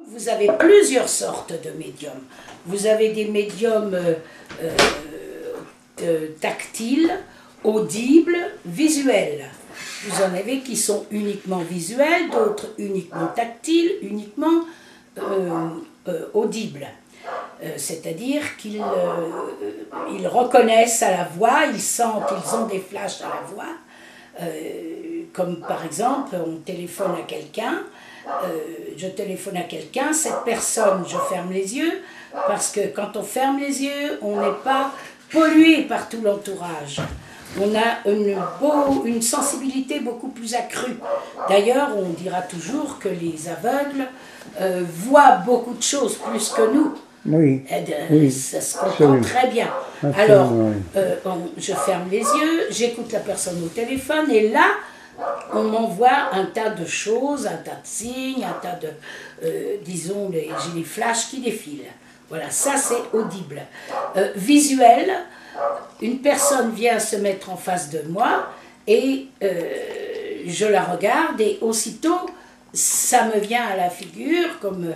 Vous avez plusieurs sortes de médiums. Vous avez des médiums tactiles, audibles, visuels. Vous en avez qui sont uniquement visuels, d'autres uniquement tactiles, uniquement audibles. C'est-à-dire qu'ils reconnaissent à la voix, ils sentent, ils ont des flashs à la voix. Comme par exemple, on téléphone à quelqu'un, je téléphone à quelqu'un, cette personne, je ferme les yeux, parce que quand on ferme les yeux, on n'est pas pollué par tout l'entourage. On a une sensibilité beaucoup plus accrue. D'ailleurs, on dira toujours que les aveugles voient beaucoup de choses plus que nous. Oui, ça se comprend très bien. Alors, je ferme les yeux, j'écoute la personne au téléphone, et là, on m'envoie un tas de choses, un tas de signes, un tas de, disons, j'ai les flashs qui défilent. Voilà, ça c'est audible. Visuel, une personne vient se mettre en face de moi et je la regarde et aussitôt ça me vient à la figure comme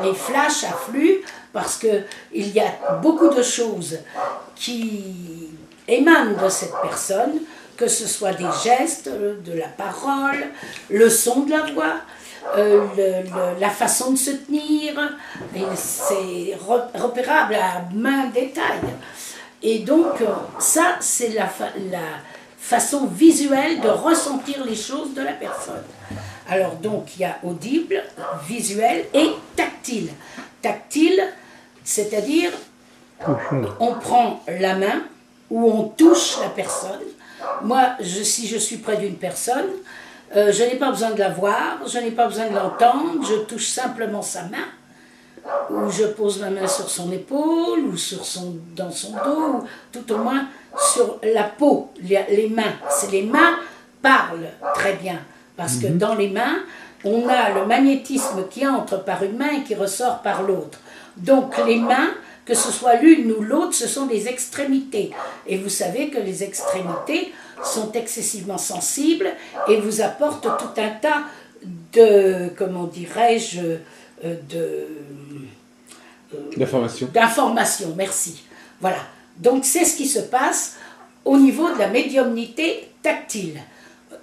les flashs affluent parce qu'il y a beaucoup de choses qui émanent de cette personne, que ce soit des gestes, de la parole, le son de la voix, la façon de se tenir, c'est repérable à main détail. Et donc ça c'est la façon visuelle de ressentir les choses de la personne. Alors donc il y a audible, visuel et tactile. Tactile, c'est-à-dire on prend la main ou on touche la personne. Moi, si je suis près d'une personne, je n'ai pas besoin de la voir, je n'ai pas besoin de l'entendre, je touche simplement sa main, ou je pose ma main sur son épaule, ou dans son dos, ou tout au moins sur la peau, les mains. Les mains parlent très bien, parce que dans les mains, on a le magnétisme qui entre par une main et qui ressort par l'autre. Donc les mains, que ce soit l'une ou l'autre, ce sont des extrémités. Et vous savez que les extrémités sont excessivement sensibles et vous apportent tout un tas de, comment dirais-je, d'informations, merci. Voilà. Donc c'est ce qui se passe au niveau de la médiumnité tactile.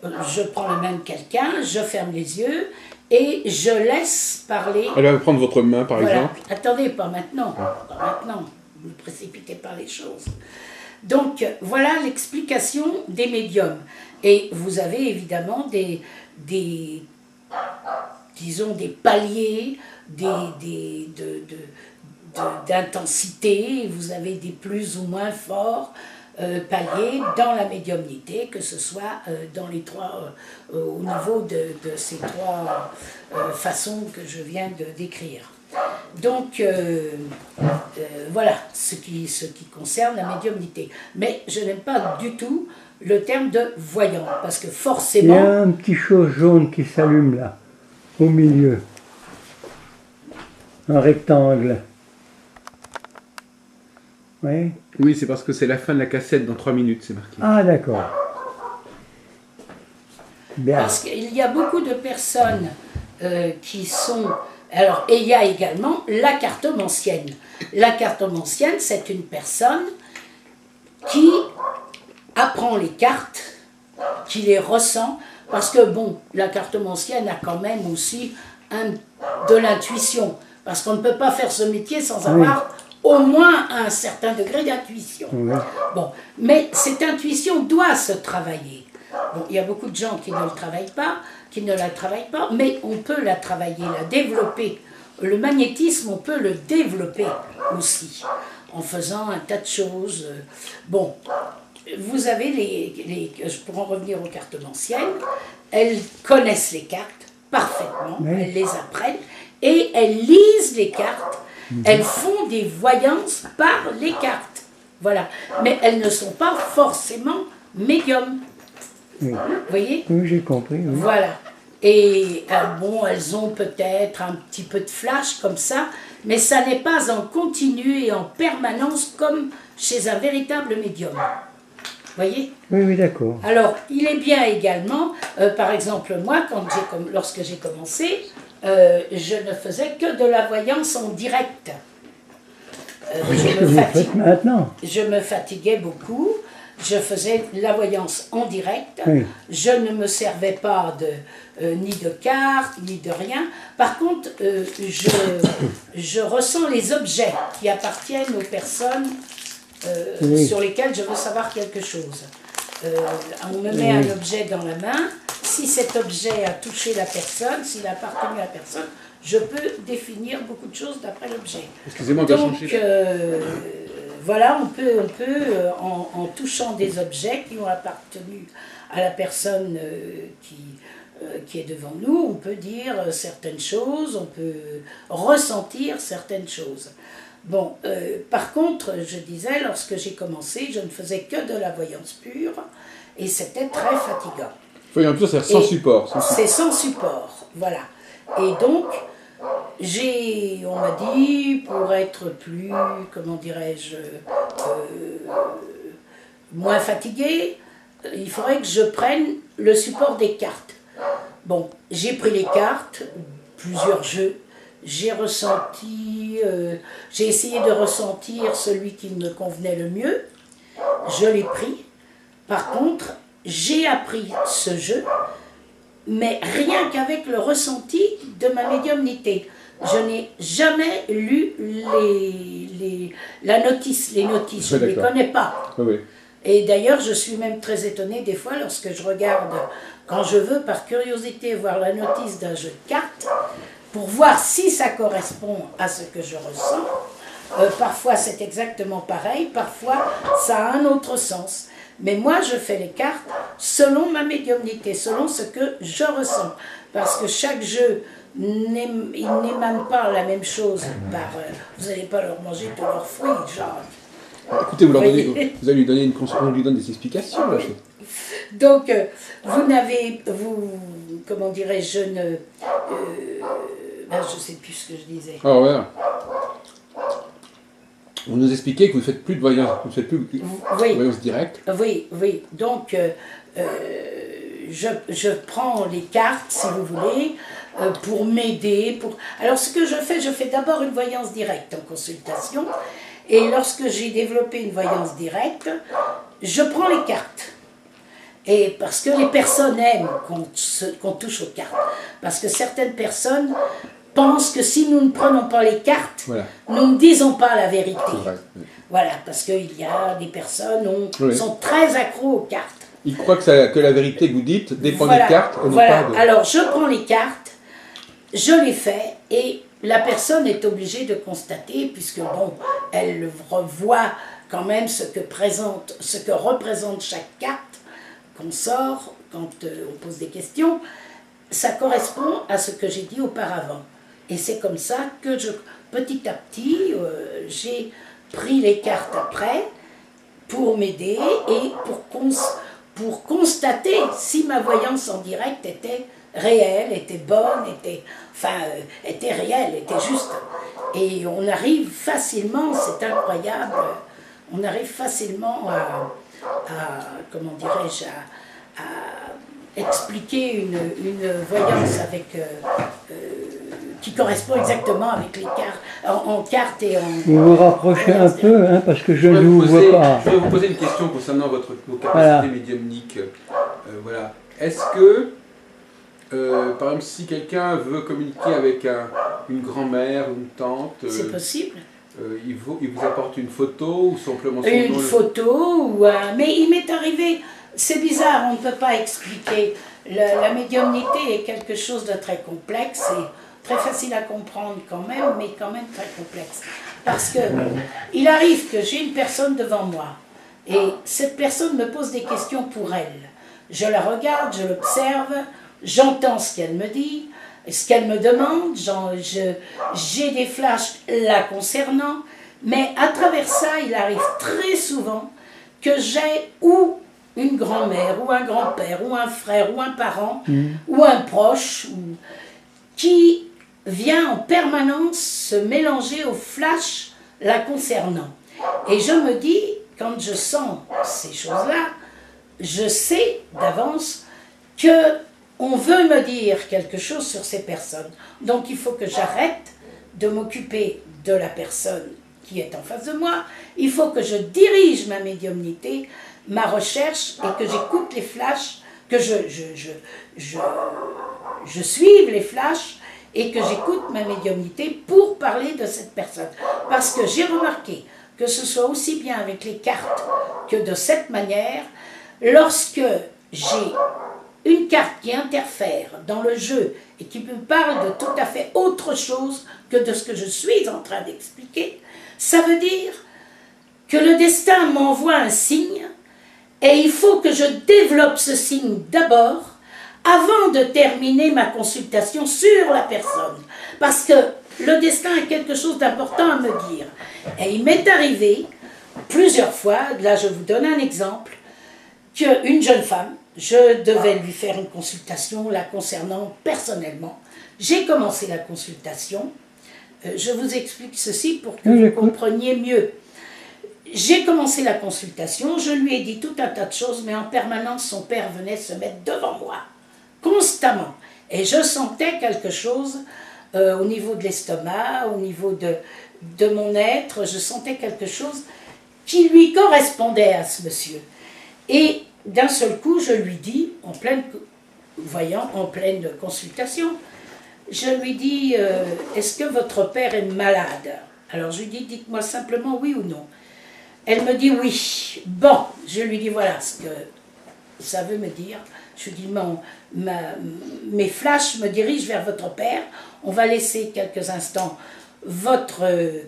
Je prends la main de quelqu'un, je ferme les yeux et je laisse parler. Elle va prendre votre main par exemple. Attendez, pas maintenant. Pas maintenant. Ne précipitez pas les choses. Donc voilà l'explication des médiums. Et vous avez évidemment disons des paliers, d'intensité. Vous avez des plus ou moins forts paliers dans la médiumnité, que ce soit dans les trois, au niveau de ces trois façons que je viens de décrire. Donc voilà ce qui concerne la médiumnité. Mais je n'aime pas du tout le terme de voyant, parce que forcément... Il y a un petit chose jaune qui s'allume là, au milieu. Un rectangle. Oui. Oui, c'est parce que c'est la fin de la cassette dans 3 minutes, c'est marqué. Ah, d'accord. Bien. Parce qu'il y a beaucoup de personnes qui sont... Alors, et il y a également la cartomancienne. La cartomancienne, c'est une personne qui apprend les cartes, qui les ressent, parce que, bon, la cartomancienne a quand même aussi de l'intuition, parce qu'on ne peut pas faire ce métier sans avoir au moins un certain degré d'intuition. Oui. Bon, mais cette intuition doit se travailler. Bon, il y a beaucoup de gens qui ne le travaillent pas, qui ne la travaillent pas, mais on peut la travailler, la développer. Le magnétisme, on peut le développer aussi, en faisant un tas de choses. Bon, vous avez je pourrais en revenir aux cartomanciennes, elles connaissent les cartes parfaitement, elles les apprennent, et elles lisent les cartes, elles font des voyances par les cartes. Voilà, mais elles ne sont pas forcément médiums. Oui. Vous voyez? Oui, j'ai compris. Oui. Voilà. Et bon, elles ont peut-être un petit peu de flash comme ça, mais ça n'est pas en continu et en permanence comme chez un véritable médium. Vous voyez? Oui, oui, d'accord. Alors, il est bien également, par exemple, moi, lorsque j'ai commencé, je ne faisais que de la voyance en direct. Je me fatiguais beaucoup. Je faisais la voyance en direct. Oui. Je ne me servais pas ni de cartes, ni de rien. Par contre, je ressens les objets qui appartiennent aux personnes sur lesquelles je veux savoir quelque chose. On me met un objet dans la main. Si cet objet a touché la personne, s'il a appartenu à la personne, je peux définir beaucoup de choses d'après l'objet. Excusez-moi, donc voilà, on peut en touchant des objets qui ont appartenu à la personne qui est devant nous, on peut dire certaines choses, on peut ressentir certaines choses. Bon, par contre, je disais, lorsque j'ai commencé, je ne faisais que de la voyance pure, et c'était très fatigant. Voyance pure, c'est sans support. C'est sans support, voilà. Et donc, on m'a dit, pour être plus, comment dirais-je, moins fatigué, il faudrait que je prenne le support des cartes. Bon, j'ai pris les cartes, plusieurs jeux, j'ai ressenti, j'ai essayé de ressentir celui qui me convenait le mieux, je l'ai pris. Par contre, j'ai appris ce jeu, mais rien qu'avec le ressenti de ma médiumnité. Je n'ai jamais lu les notices, je ne les connais pas. Oui. Et d'ailleurs, je suis même très étonnée des fois lorsque je regarde, quand je veux par curiosité voir la notice d'un jeu de cartes, pour voir si ça correspond à ce que je ressens. Parfois c'est exactement pareil, parfois ça a un autre sens. Mais moi je fais les cartes selon ma médiumnité, selon ce que je ressens. Parce que chaque jeu, il n'émane pas la même chose. Vous n'allez pas leur manger tous leurs fruits, genre. Écoutez, vous allez lui donner on lui donne des explications. Là. Donc, comment dirais-je, je ne sais plus ce que je disais. Ah ouais. Vous nous expliquez que vous ne faites plus de voyance, voyance directe. Oui. Donc, je prends les cartes, si vous voulez, pour m'aider. Alors, ce que je fais d'abord une voyance directe en consultation. Et lorsque j'ai développé une voyance directe, je prends les cartes. Et parce que les personnes aiment qu'on touche aux cartes. Parce que certaines personnes pensent que si nous ne prenons pas les cartes, nous ne disons pas la vérité. Voilà, parce qu'il y a des personnes qui sont très accros aux cartes. Ils croient que la vérité que vous dites dépend des cartes. Alors je prends les cartes, je les fais, et la personne est obligée de constater, puisque bon, elle revoit quand même ce que représente chaque carte qu'on sort quand on pose des questions. Ça correspond à ce que j'ai dit auparavant. Et c'est comme ça que petit à petit, j'ai pris les cartes après pour m'aider et pour constater si ma voyance en direct était réelle, était bonne, était réelle, était juste. Et on arrive facilement, c'est incroyable, on arrive facilement comment dirais-je, à expliquer une voyance qui correspond exactement avec les cartes, en cartes et en... Vous vous rapprochez un peu, hein, parce que je ne vous vois pas. Je vais vous poser une question concernant vos capacités médiumniques. Voilà. Est-ce que, par exemple, si quelqu'un veut communiquer avec une grand-mère, une tante... c'est possible. Il vous apporte une photo ou simplement son nom? Une photo, mais il m'est arrivé... C'est bizarre, on ne peut pas expliquer. La médiumnité est quelque chose de très complexe et très facile à comprendre quand même, mais quand même très complexe. Parce que il arrive que j'ai une personne devant moi et cette personne me pose des questions pour elle. Je la regarde, je l'observe, j'entends ce qu'elle me dit, ce qu'elle me demande, j'ai des flashs la concernant, mais à travers ça, il arrive très souvent que j'ai ou une grand-mère, ou un grand-père, ou un frère, ou un parent, ou un proche, qui vient en permanence se mélanger au flash la concernant. Et je me dis, quand je sens ces choses-là, je sais d'avance que on veut me dire quelque chose sur ces personnes. Donc il faut que j'arrête de m'occuper de la personne qui est en face de moi. Il faut que je dirige ma médiumnité, ma recherche, et que j'écoute les flashs, que je suive les flashs, et que j'écoute ma médiumnité pour parler de cette personne. Parce que j'ai remarqué que ce soit aussi bien avec les cartes que de cette manière, lorsque j'ai une carte qui interfère dans le jeu et qui me parle de tout à fait autre chose que de ce que je suis en train d'expliquer, ça veut dire que le destin m'envoie un signe et il faut que je développe ce signe d'abord avant de terminer ma consultation sur la personne. Parce que le destin a quelque chose d'important à me dire. Et il m'est arrivé plusieurs fois, là je vous donne un exemple, qu'une jeune femme, je devais lui faire une consultation la concernant personnellement. J'ai commencé la consultation. Je vous explique ceci pour que vous compreniez mieux. J'ai commencé la consultation, je lui ai dit tout un tas de choses, mais en permanence, son père venait se mettre devant moi, constamment. Et je sentais quelque chose au niveau de l'estomac, au niveau de mon être, je sentais quelque chose qui lui correspondait à ce monsieur. Et d'un seul coup, je lui dis, en pleine consultation, je lui dis, est-ce que votre père est malade? Alors je lui dis, dites-moi simplement oui ou non. Elle me dit oui. Bon, je lui dis, voilà ce que ça veut me dire. Je lui dis, mes flashs me dirigent vers votre père. On va laisser quelques instants votre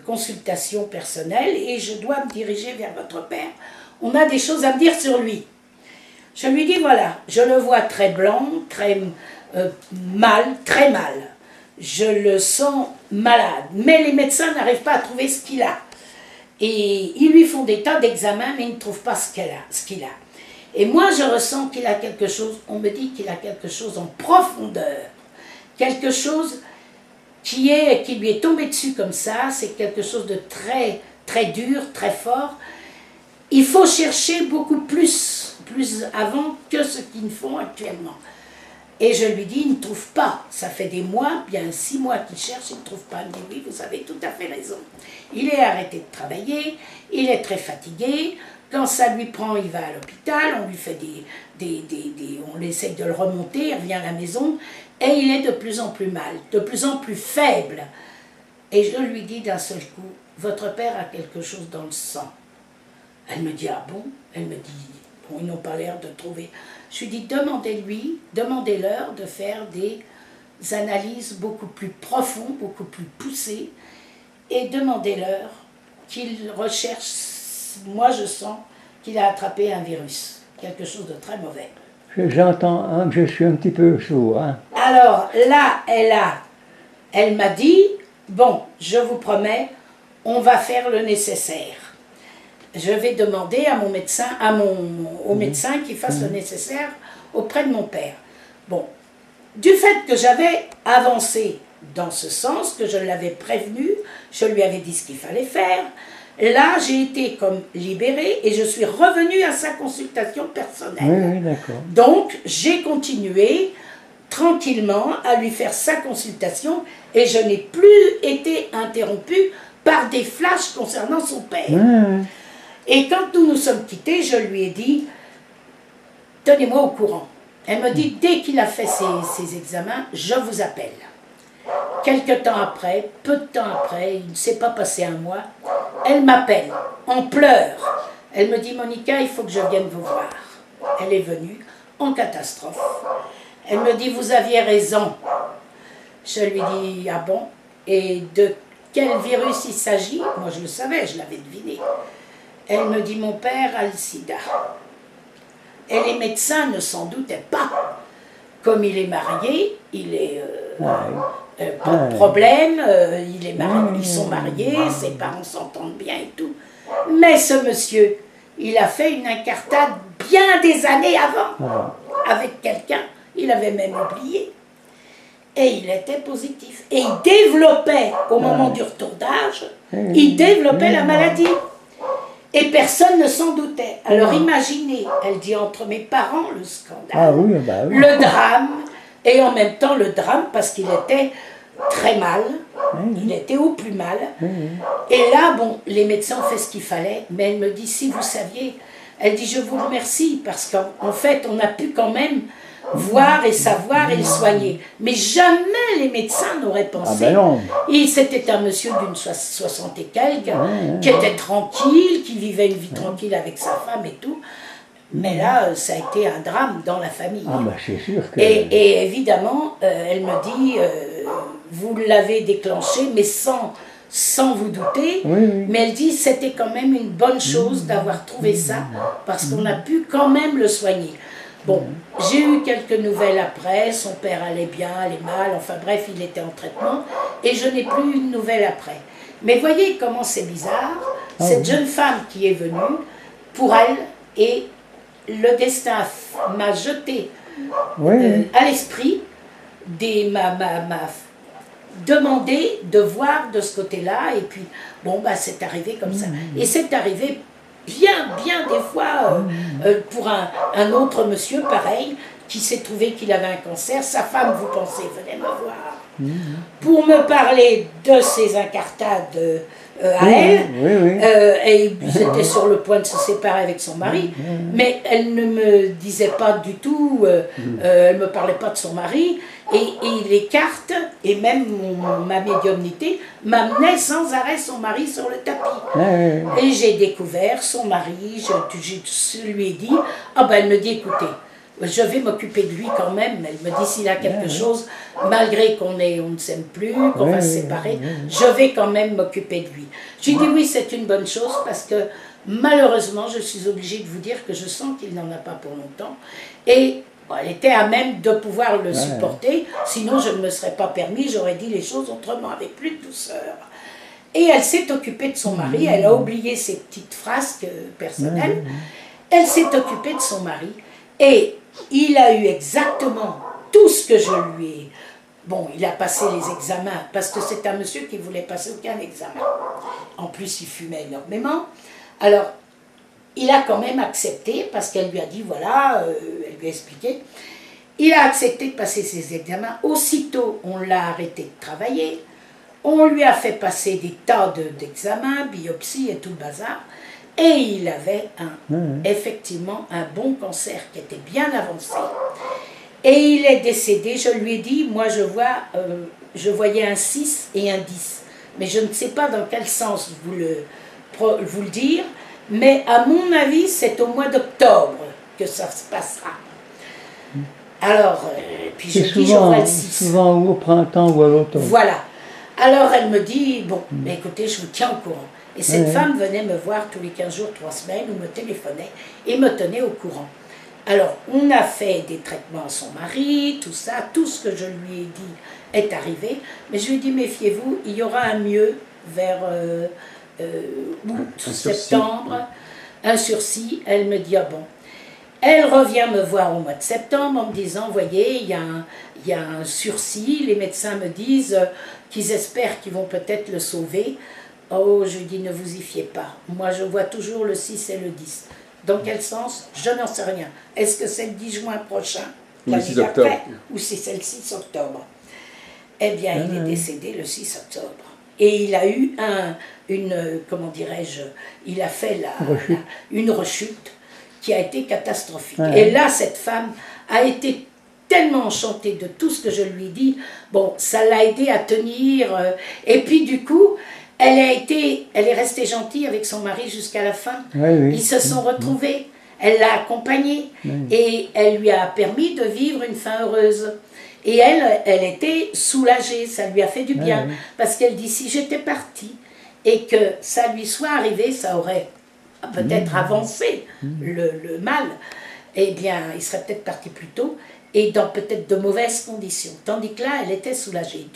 consultation personnelle et je dois me diriger vers votre père. On a des choses à me dire sur lui. Je lui dis, voilà, je le vois très blanc, très mal, très mal. Je le sens malade, mais les médecins n'arrivent pas à trouver ce qu'il a. Et ils lui font des tas d'examens, mais ils ne trouvent pas ce qu'il a. Et moi, je ressens qu'il a quelque chose, on me dit qu'il a quelque chose en profondeur, quelque chose qui lui est tombé dessus comme ça, c'est quelque chose de très, très dur, très fort. Il faut chercher beaucoup plus avant que ce qu'ils font actuellement. Et je lui dis, il ne trouve pas. Ça fait des mois, bien 6 mois qu'il cherche, il ne trouve pas. Il me dit, oui, vous avez tout à fait raison. Il est arrêté de travailler, il est très fatigué. Quand ça lui prend, il va à l'hôpital, on lui fait on essaye de le remonter, il revient à la maison, et il est de plus en plus mal, de plus en plus faible. Et je lui dis d'un seul coup, votre père a quelque chose dans le sang. Elle me dit, ah bon? Elle me dit, bon, ils n'ont pas l'air de trouver. Je lui dis, demandez-leur de faire des analyses beaucoup plus profondes, beaucoup plus poussées, et demandez-leur qu'ils recherchent. Moi, je sens qu'il a attrapé un virus, quelque chose de très mauvais. J'entends, hein, je suis un petit peu sourd. Hein. Alors là, elle m'a dit, bon, je vous promets, on va faire le nécessaire. Je vais demander à mon médecin, au médecin qui fasse le nécessaire auprès de mon père. Bon, du fait que j'avais avancé dans ce sens, que je l'avais prévenu, je lui avais dit ce qu'il fallait faire, là j'ai été comme libérée et je suis revenue à sa consultation personnelle. Oui, d'accord. Donc j'ai continué tranquillement à lui faire sa consultation et je n'ai plus été interrompue par des flashs concernant son père. Oui. Et quand nous nous sommes quittés, je lui ai dit, tenez-moi au courant. Elle me dit, dès qu'il a fait ses examens, je vous appelle. Quelque temps après, peu de temps après, il ne s'est pas passé un mois, elle m'appelle, en pleurs. Elle me dit, Monica, il faut que je vienne vous voir. Elle est venue, en catastrophe. Elle me dit, vous aviez raison. Je lui dis, ah bon? Et de quel virus il s'agit? Moi je le savais, je l'avais deviné. Elle me dit, mon père a le sida. Et les médecins ne s'en doutaient pas. Comme il est marié, il est... pas de problème, ils sont mariés, ses parents s'entendent bien et tout. Mais ce monsieur, il a fait une incartade bien des années avant, avec quelqu'un, il avait même oublié. Et il était positif. Et il développait, au moment du retour d'âge, il développait la maladie. Et personne ne s'en doutait. Alors imaginez, elle dit entre mes parents, le scandale, le drame, et en même temps le drame parce qu'il était très mal, il était au plus mal. Et là, bon, les médecins ont fait ce qu'il fallait, mais elle me dit, si vous saviez, elle dit, je vous remercie, parce qu'en fait, on a pu quand même voir et savoir et le soigner. Mais jamais les médecins n'auraient pensé. Et c'était un monsieur d'une 60 et quelques, qui était tranquille, qui vivait une vie tranquille avec sa femme et tout. Mais là, ça a été un drame dans la famille. Ah, bah, c'est sûr que... Et évidemment, elle me dit, vous l'avez déclenché, mais sans vous douter. Mais elle dit, c'était quand même une bonne chose d'avoir trouvé ça, parce qu'on a pu quand même le soigner. Bon, j'ai eu quelques nouvelles après, son père allait bien, allait mal, enfin bref, il était en traitement, et je n'ai plus eu de nouvelles après. Mais voyez comment c'est bizarre, cette jeune femme qui est venue, pour elle, et le destin m'a jeté à l'esprit, m'a demandé de voir de ce côté-là, et puis, bon, bah c'est arrivé comme ça. Et c'est arrivé bien des fois pour un autre monsieur pareil qui s'est trouvé qu'il avait un cancer. Sa femme, vous pensez, venait me voir pour me parler de ses incartades à elle. Et ils étaient sur le point de se séparer avec son mari, mais elle ne me disait pas du tout, elle ne me parlait pas de son mari, et les cartes, et même ma médiumnité, m'amenait sans arrêt son mari sur le tapis. Et j'ai découvert son mari, je lui ai dit, elle me dit, écoutez, je vais m'occuper de lui quand même. Elle me dit, s'il a quelque chose, malgré on ne s'aime plus, qu'on va se séparer, je vais quand même m'occuper de lui. J'ai dit oui, c'est une bonne chose, parce que malheureusement, je suis obligée de vous dire que je sens qu'il n'en a pas pour longtemps. Et elle était à même de pouvoir le supporter, sinon je ne me serais pas permis, j'aurais dit les choses autrement, avec plus de douceur. Et elle s'est occupée de son mari, elle a oublié ses petites frasques personnelles, elle s'est occupée de son mari, et il a eu exactement tout ce que je lui ai... Bon, il a passé les examens, parce que c'est un monsieur qui ne voulait passer aucun examen. En plus, il fumait énormément. Alors, il a quand même accepté, parce qu'elle lui a dit, voilà, elle lui a expliqué. Il a accepté de passer ses examens. Aussitôt, on l'a arrêté de travailler. On lui a fait passer des tas d'examens, biopsies et tout le bazar. Et il avait effectivement un bon cancer qui était bien avancé. Et il est décédé, je lui ai dit, moi je voyais un 6 et un 10. Mais je ne sais pas dans quel sens vous le dire, mais à mon avis, c'est au mois d'octobre que ça se passera. Alors, puis je dis, je vois le 6. Souvent au printemps ou à l'automne. Voilà. Alors elle me dit, bon, écoutez, je vous tiens au courant. Et cette femme venait me voir tous les 15 jours, 3 semaines, ou me téléphonait et me tenait au courant. Alors, on a fait des traitements à son mari, tout ça, tout ce que je lui ai dit est arrivé. Mais je lui ai dit, méfiez-vous, il y aura un mieux vers août, septembre, un sursis. Elle me dit, ah bon. Elle revient me voir au mois de septembre en me disant, voyez, il y a un sursis, les médecins me disent qu'ils espèrent qu'ils vont peut-être le sauver. Oh, je lui dis, ne vous y fiez pas. Moi, je vois toujours le 6 et le 10. Dans quel sens? Je n'en sais rien. Est-ce que c'est le 10 juin prochain, l'année d'après, ou si c'est le 6 octobre? Eh bien, il est décédé le 6 octobre. Et il a eu comment dirais-je, il a fait une rechute qui a été catastrophique. Et là, cette femme a été tellement enchantée de tout ce que je lui ai dit. Bon, ça l'a aidé à tenir. Et puis, du coup, elle est restée gentille avec son mari jusqu'à la fin. Ils se sont retrouvés. Elle l'a accompagné et elle lui a permis de vivre une fin heureuse. Et elle était soulagée, ça lui a fait du bien. Parce qu'elle dit, si j'étais partie et que ça lui soit arrivé, ça aurait peut-être avancé le mal. Eh bien, il serait peut-être parti plus tôt et dans peut-être de mauvaises conditions. Tandis que là, elle était soulagée.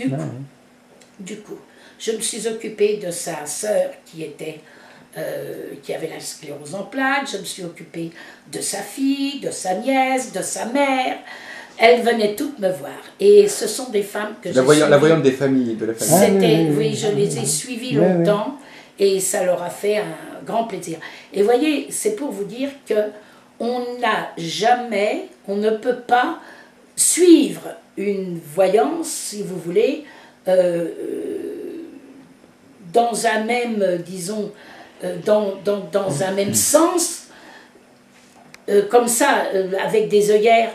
Du coup, je me suis occupée de sa sœur qui avait la sclérose en plaques, je me suis occupée de sa fille, de sa nièce, de sa mère. Elles venaient toutes me voir. Et ce sont des femmes que la voyante des familles, de la famille. Oui, je les ai suivies longtemps et ça leur a fait un grand plaisir. Et voyez, c'est pour vous dire que on ne peut pas suivre une voyance, si vous voulez, dans un même, disons, dans un même sens, comme ça, avec des œillères.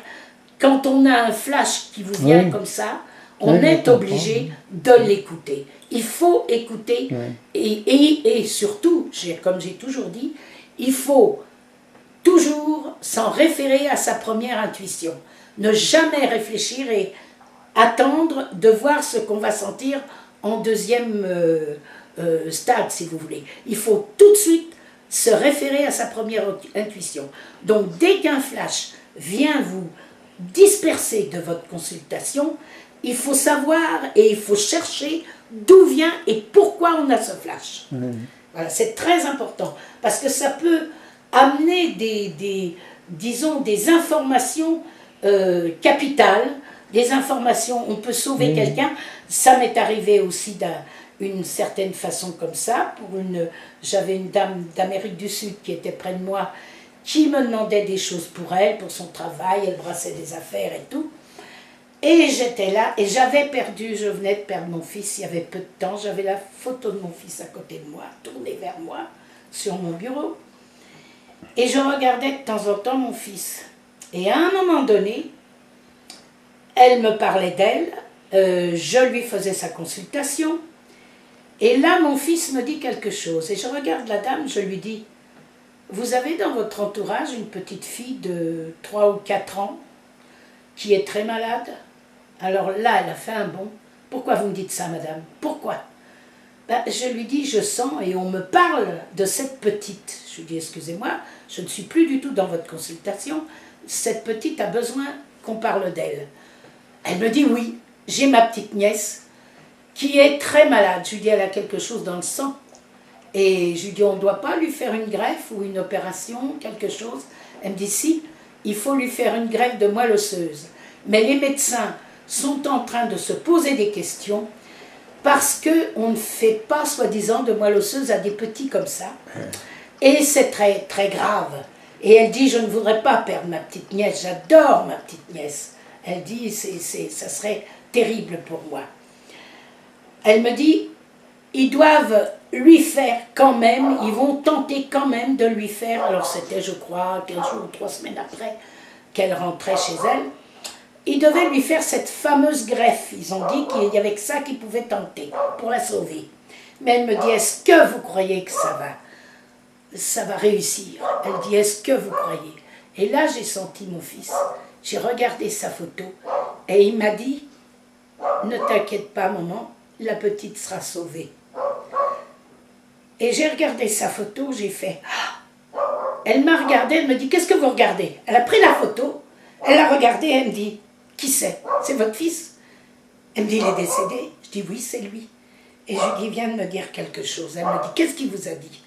Quand on a un flash qui vous vient comme ça, on est obligé de l'écouter. Il faut écouter et surtout, comme j'ai toujours dit, il faut toujours s'en référer à sa première intuition. Ne jamais réfléchir et attendre de voir ce qu'on va sentir en deuxième stade, si vous voulez. Il faut tout de suite se référer à sa première intuition. Donc, dès qu'un flash vient vous disperser de votre consultation, il faut savoir et il faut chercher d'où vient et pourquoi on a ce flash. Voilà, c'est très important, parce que ça peut amener disons, des informations capitales, des informations, on peut sauver quelqu'un. Ça m'est arrivé aussi d'une certaine façon comme ça. J'avais une dame d'Amérique du Sud qui était près de moi, qui me demandait des choses pour elle, pour son travail, elle brassait des affaires et tout. Et j'étais là, et je venais de perdre mon fils il y avait peu de temps, j'avais la photo de mon fils à côté de moi, tournée vers moi, sur mon bureau. Et je regardais de temps en temps mon fils. Et à un moment donné, elle me parlait d'elle, je lui faisais sa consultation, et là mon fils me dit quelque chose. Et je regarde la dame, je lui dis, vous avez dans votre entourage une petite fille de 3 ou 4 ans qui est très malade? Alors là, elle a fait un bond. Pourquoi vous me dites ça, madame? Pourquoi? Je lui dis, je sens, et on me parle de cette petite. Je lui dis, excusez-moi, je ne suis plus du tout dans votre consultation. Cette petite a besoin qu'on parle d'elle. Elle me dit, oui, j'ai ma petite nièce qui est très malade. Je lui dis, elle a quelque chose dans le sang. Et je lui dis, on ne doit pas lui faire une greffe ou une opération, quelque chose. Elle me dit, si, il faut lui faire une greffe de moelle osseuse. Mais les médecins sont en train de se poser des questions parce qu'on ne fait pas, soi-disant, de moelle osseuse à des petits comme ça. Et c'est très, très grave. Et elle dit, je ne voudrais pas perdre ma petite nièce, j'adore ma petite nièce. Elle dit, ça serait terrible pour moi. Elle me dit, ils doivent lui faire quand même, ils vont tenter quand même de lui faire, alors c'était, je crois, 15 jours ou 3 semaines après qu'elle rentrait chez elle, ils devaient lui faire cette fameuse greffe. Ils ont dit qu'il n'y avait que ça qu'ils pouvaient tenter pour la sauver. Mais elle me dit, est-ce que vous croyez que ça va réussir? Elle dit, est-ce que vous croyez? Et là, j'ai senti mon fils, j'ai regardé sa photo, et il m'a dit, ne t'inquiète pas, maman, la petite sera sauvée. Et j'ai regardé sa photo, j'ai fait, elle m'a regardé, elle me dit, qu'est-ce que vous regardez? Elle a pris la photo, elle l'a regardée, elle me dit, qui c'est? C'est votre fils? Elle me dit, il est décédé. Je dis, oui, c'est lui. Et je lui dis, il vient de me dire quelque chose. Elle me dit, qu'est-ce qu'il vous a dit?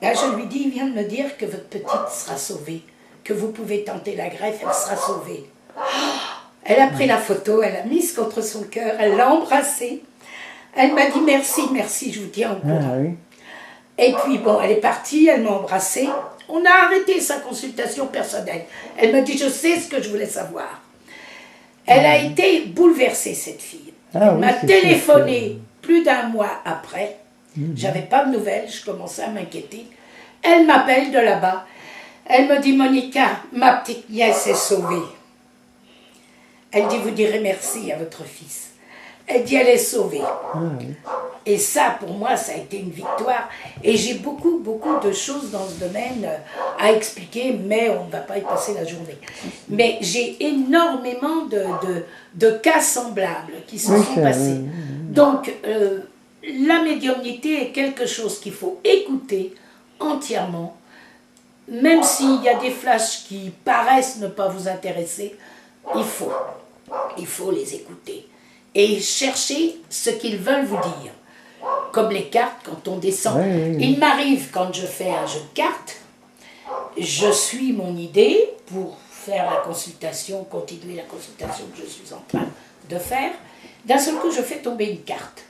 Je lui dis, il vient de me dire que votre petite sera sauvée, que vous pouvez tenter la greffe, elle sera sauvée. Elle a pris la photo, elle l'a mise contre son cœur, elle l'a embrassée. Elle m'a dit, merci, merci, je vous tiens au courant. Oui. Et puis, bon, elle est partie, elle m'a embrassée. On a arrêté sa consultation personnelle. Elle m'a dit, je sais ce que je voulais savoir. Elle a été bouleversée, cette fille. Elle m'a téléphoné plus d'1 mois après. J'avais pas de nouvelles, je commençais à m'inquiéter. Elle m'appelle de là-bas. Elle me dit, Monica, ma petite nièce est sauvée. Elle dit, vous direz merci à votre fils. Elle dit, elle est sauvée. Et ça, pour moi, ça a été une victoire. Et j'ai beaucoup, beaucoup de choses dans ce domaine à expliquer, mais on ne va pas y passer la journée. Mais j'ai énormément de cas semblables qui se sont passés. Donc, la médiumnité est quelque chose qu'il faut écouter entièrement, même s'il y a des flashs qui paraissent ne pas vous intéresser, il faut les écouter et chercher ce qu'ils veulent vous dire. Comme les cartes, quand on descend. Il m'arrive, quand je fais un jeu de cartes, je suis mon idée pour faire la consultation, continuer la consultation que je suis en train de faire. D'un seul coup, je fais tomber une carte.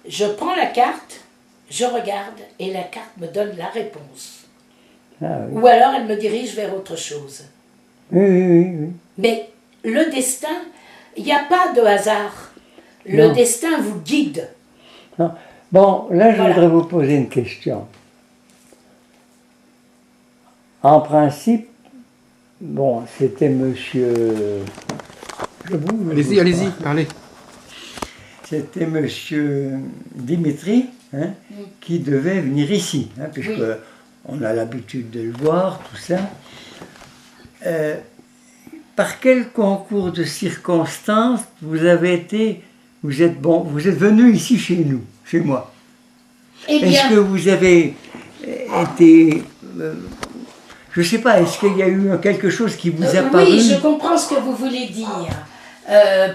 Je prends la carte, je regarde, et la carte me donne la réponse. Ou alors, elle me dirige vers autre chose. Mais le destin, Il n'y a pas de hasard. Le destin vous guide. Non. Bon, là, je voudrais vous poser une question. En principe, bon, c'était monsieur... Allez-y, parlez. C'était monsieur Dimitri, hein, qui devait venir ici, hein, puisque on a l'habitude de le voir, tout ça. Par quel concours de circonstances vous êtes venu ici chez nous, chez moi? Est-ce que vous avez été, je ne sais pas, est-ce qu'il y a eu quelque chose qui vous a paru? Oui, je comprends ce que vous voulez dire.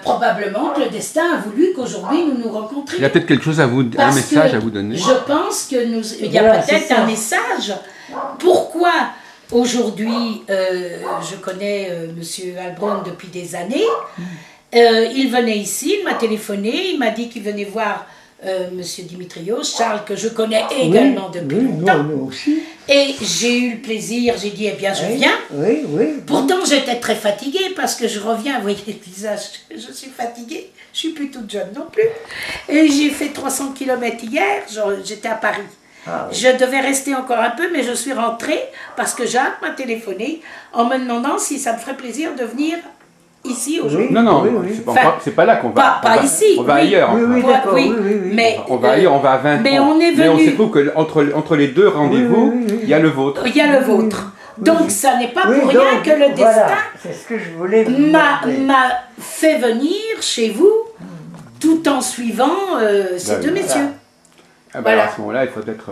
Probablement que le destin a voulu qu'aujourd'hui nous nous rencontrions. Il y a peut-être quelque chose à vous, un message à vous donner. Je pense que il y a peut-être un message. Pourquoi aujourd'hui, je connais Monsieur Albron depuis des années. Il venait ici, il m'a téléphoné, il m'a dit qu'il venait voir Monsieur Dimitrios, Charles, que je connais également depuis longtemps. Nous aussi. Et j'ai eu le plaisir, j'ai dit, eh bien, je viens. Pourtant, j'étais très fatiguée parce que je reviens, vous voyez le visage, je suis fatiguée, je suis plus toute jeune non plus. Et j'ai fait 300 km hier, j'étais à Paris. Je devais rester encore un peu, mais je suis rentrée parce que Jacques m'a téléphoné en me demandant si ça me ferait plaisir de venir ici aujourd'hui. Non, c'est pas là qu'on va. Pas ici. On va ailleurs. Mais on va ailleurs, on va à 20 mais ans. on est venu. Mais on se trouve qu'entre les deux rendez-vous, il y a le vôtre. Il y a le vôtre. Donc ça n'est pas pour rien que le destin c'est ce que je voulais m'a fait venir chez vous tout en suivant ces deux messieurs. Ah bah, à ce moment-là, il faut peut-être...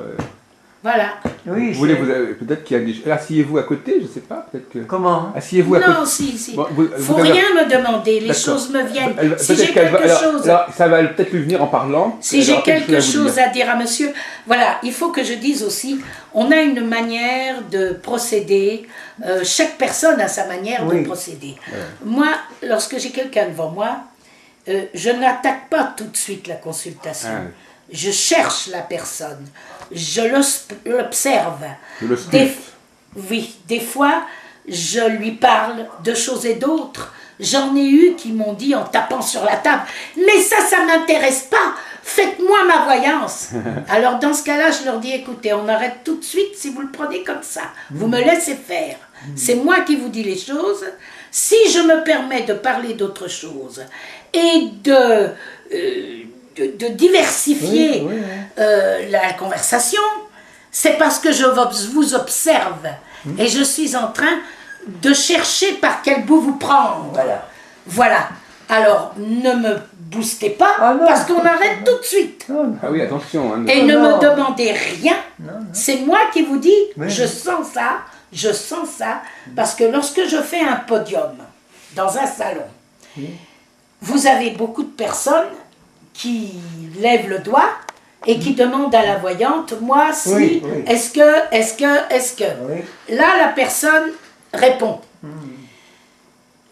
Voilà. Oui, vous voulez, peut-être qu'il y a des... Asseyez-vous à côté, je ne sais pas, peut-être que... Comment? Asseyez-vous à côté. Non, si. Bon, faut rien me demander, les choses me viennent. Si j'ai quelque chose... Alors, ça va peut-être lui venir en parlant. Si j'ai quelque chose à dire à monsieur... Voilà, il faut que je dise aussi, on a une manière de procéder, chaque personne a sa manière de procéder. Moi, lorsque j'ai quelqu'un devant moi, je n'attaque pas tout de suite la consultation. Je cherche la personne, je l'observe. Des fois, je lui parle de choses et d'autres. J'en ai eu qui m'ont dit en tapant sur la table, mais ça m'intéresse pas, faites-moi ma voyance. Alors dans ce cas-là, je leur dis, écoutez, on arrête tout de suite si vous le prenez comme ça. Vous me laissez faire. C'est moi qui vous dis les choses. Si je me permets de parler d'autre chose et de diversifier la conversation, c'est parce que je vous observe et je suis en train de chercher par quel bout vous prendre. Voilà. Alors, ne me boostez pas, parce qu'on arrête tout de suite. Ah oui, attention. Et ne me demandez rien. C'est moi qui vous dis, je sens ça, parce que lorsque je fais un podium dans un salon, vous avez beaucoup de personnes qui lève le doigt et qui demande à la voyante, moi, si, est-ce que. Là, la personne répond.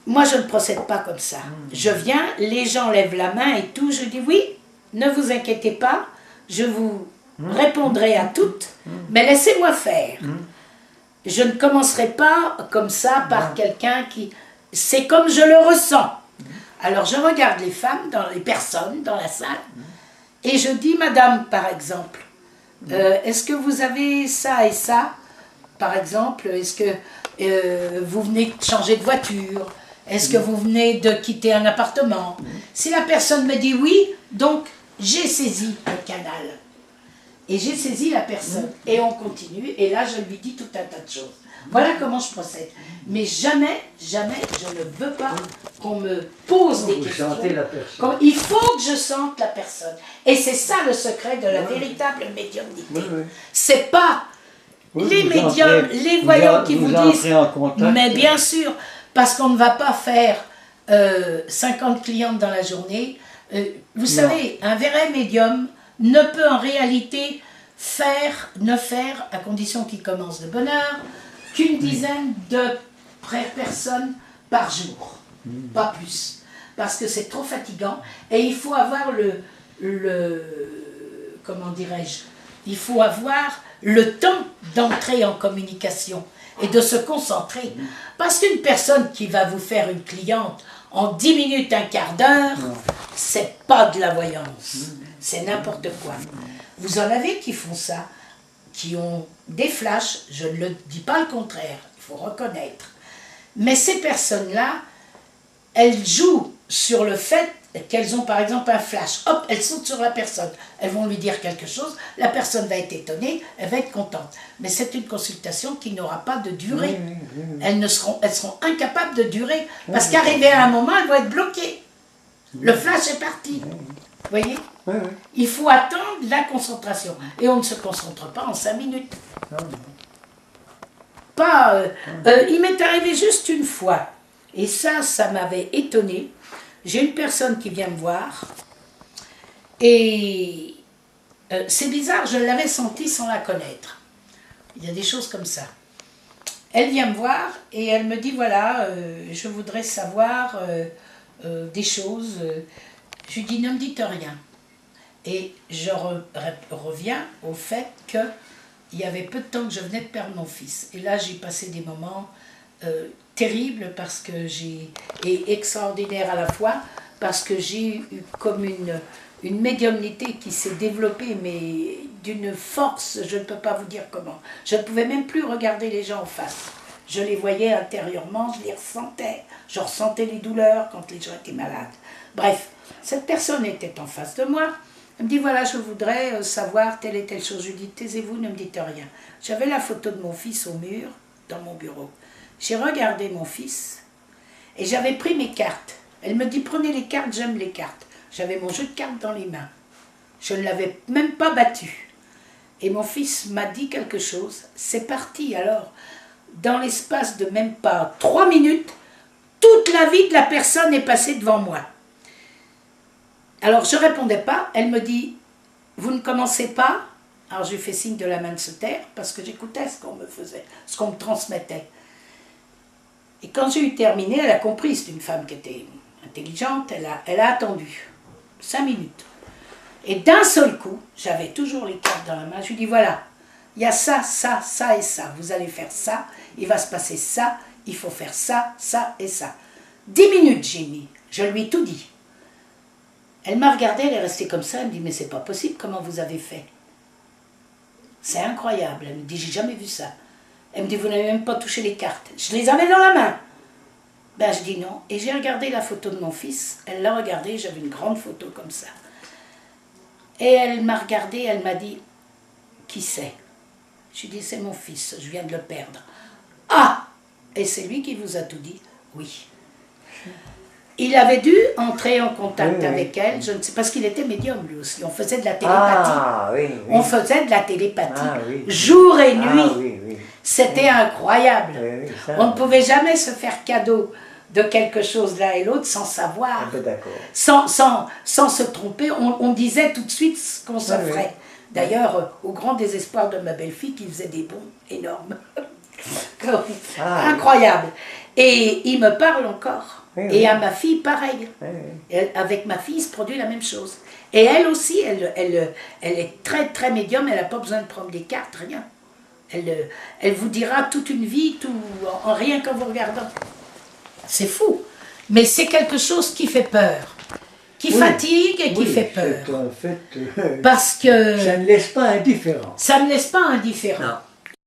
Moi, je ne procède pas comme ça. Je viens, les gens lèvent la main et tout, je dis oui, ne vous inquiétez pas, je vous répondrai à toutes, mais laissez-moi faire. Je ne commencerai pas comme ça par quelqu'un qui... C'est comme je le ressens. Alors je regarde les femmes, les personnes dans la salle, et je dis, madame, par exemple, est-ce que vous avez ça et ça? Par exemple, est-ce que vous venez de changer de voiture? Est-ce que vous venez de quitter un appartement? Si la personne me dit oui, donc j'ai saisi le canal. Et j'ai saisi la personne. Et on continue, et là je lui dis tout un tas de choses. Voilà comment je procède. Mais jamais, je ne veux pas qu'on me pose des questions. Il faut que je sente la personne. Et c'est ça le secret de la véritable médiumnité. C'est pas les médiums, les voyants qui vous disent, mais bien sûr, parce qu'on ne va pas faire 50 clientes dans la journée. Vous savez, un vrai médium ne peut en réalité ne faire, à condition qu'il commence de bonne heure, qu'une dizaine de personnes par jour, pas plus, parce que c'est trop fatigant et il faut avoir comment dirais-je, il faut avoir le temps d'entrer en communication et de se concentrer, parce qu'une personne qui va vous faire une cliente en 10 minutes, un quart d'heure, c'est pas de la voyance. C'est n'importe quoi. Vous en avez qui font ça, qui ont des flashs, je ne le dis pas le contraire, il faut reconnaître. Mais ces personnes-là, elles jouent sur le fait qu'elles ont par exemple un flash. Hop, elles sautent sur la personne. Elles vont lui dire quelque chose, la personne va être étonnée, elle va être contente. Mais c'est une consultation qui n'aura pas de durée. Elles seront incapables de durer. Parce qu'arrivé à un moment, elles vont être bloquées. Le flash est parti. Vous voyez? Il faut attendre la concentration. Et on ne se concentre pas en 5 minutes. Il m'est arrivé juste une fois. Et ça m'avait étonnée. J'ai une personne qui vient me voir. Et c'est bizarre, je l'avais sentie sans la connaître. Il y a des choses comme ça. Elle vient me voir et elle me dit, voilà, je voudrais savoir des choses. Je lui dis, ne me dites rien. Et je reviens au fait qu'il y avait peu de temps que je venais de perdre mon fils. Et là, j'ai passé des moments terribles parce que et extraordinaires à la fois, parce que j'ai eu comme une médiumnité qui s'est développée, mais d'une force, je ne peux pas vous dire comment. Je ne pouvais même plus regarder les gens en face. Je les voyais intérieurement, je les ressentais. Je ressentais les douleurs quand les gens étaient malades. Bref, cette personne était en face de moi. Elle me dit, voilà, je voudrais savoir telle et telle chose. Je lui dis, taisez-vous, ne me dites rien. J'avais la photo de mon fils au mur, dans mon bureau. J'ai regardé mon fils et j'avais pris mes cartes. Elle me dit, prenez les cartes, j'aime les cartes. J'avais mon jeu de cartes dans les mains. Je ne l'avais même pas battu. Et mon fils m'a dit quelque chose. C'est parti alors. Dans l'espace de même pas 3 minutes, toute la vie de la personne est passée devant moi. Alors je ne répondais pas. Elle me dit, vous ne commencez pas? Alors je lui fais signe de la main de se taire parce que j'écoutais ce qu'on me faisait, ce qu'on me transmettait. Et quand j'ai eu terminé, elle a compris, c'est une femme qui était intelligente, elle a attendu 5 minutes. Et d'un seul coup, j'avais toujours les cartes dans la main, je lui dis voilà, il y a ça, ça, ça et ça, vous allez faire ça, il va se passer ça, il faut faire ça, ça et ça. 10 minutes j'ai mis, je lui ai tout dit. Elle m'a regardée, elle est restée comme ça, elle me dit mais c'est pas possible, comment vous avez fait? C'est incroyable, elle me dit j'ai jamais vu ça. Elle me dit, vous n'avez même pas touché les cartes. Je les avais dans la main. Ben, je dis non. Et j'ai regardé la photo de mon fils. Elle l'a regardée, j'avais une grande photo comme ça. Et elle m'a regardée, elle m'a dit, qui c'est? Je lui ai dit, c'est mon fils, je viens de le perdre. Ah! Et c'est lui qui vous a tout dit? Oui. Il avait dû entrer en contact avec elle, je ne sais, parce qu'il était médium lui aussi. On faisait de la télépathie. Ah, oui, oui. On faisait de la télépathie. Ah, oui. Jour et nuit. Ah, oui, oui. C'était incroyable. Oui, ça, on ne pouvait jamais se faire cadeau de quelque chose l'un et l'autre sans savoir, sans se tromper. On disait tout de suite ce qu'on se ferait. D'ailleurs, au grand désespoir de ma belle-fille qui faisait des bons énormes. Incroyable. Et il me parle encore. Et à ma fille, pareil. Avec ma fille, il se produit la même chose. Et elle aussi, elle est très très médium, elle n'a pas besoin de prendre des cartes, rien. Elle vous dira toute une vie, en rien qu'en vous regardant. C'est fou. Mais c'est quelque chose qui fait peur. Qui fatigue et qui fait peur. En fait, parce que ça ne laisse pas indifférent. Ça ne laisse pas indifférent.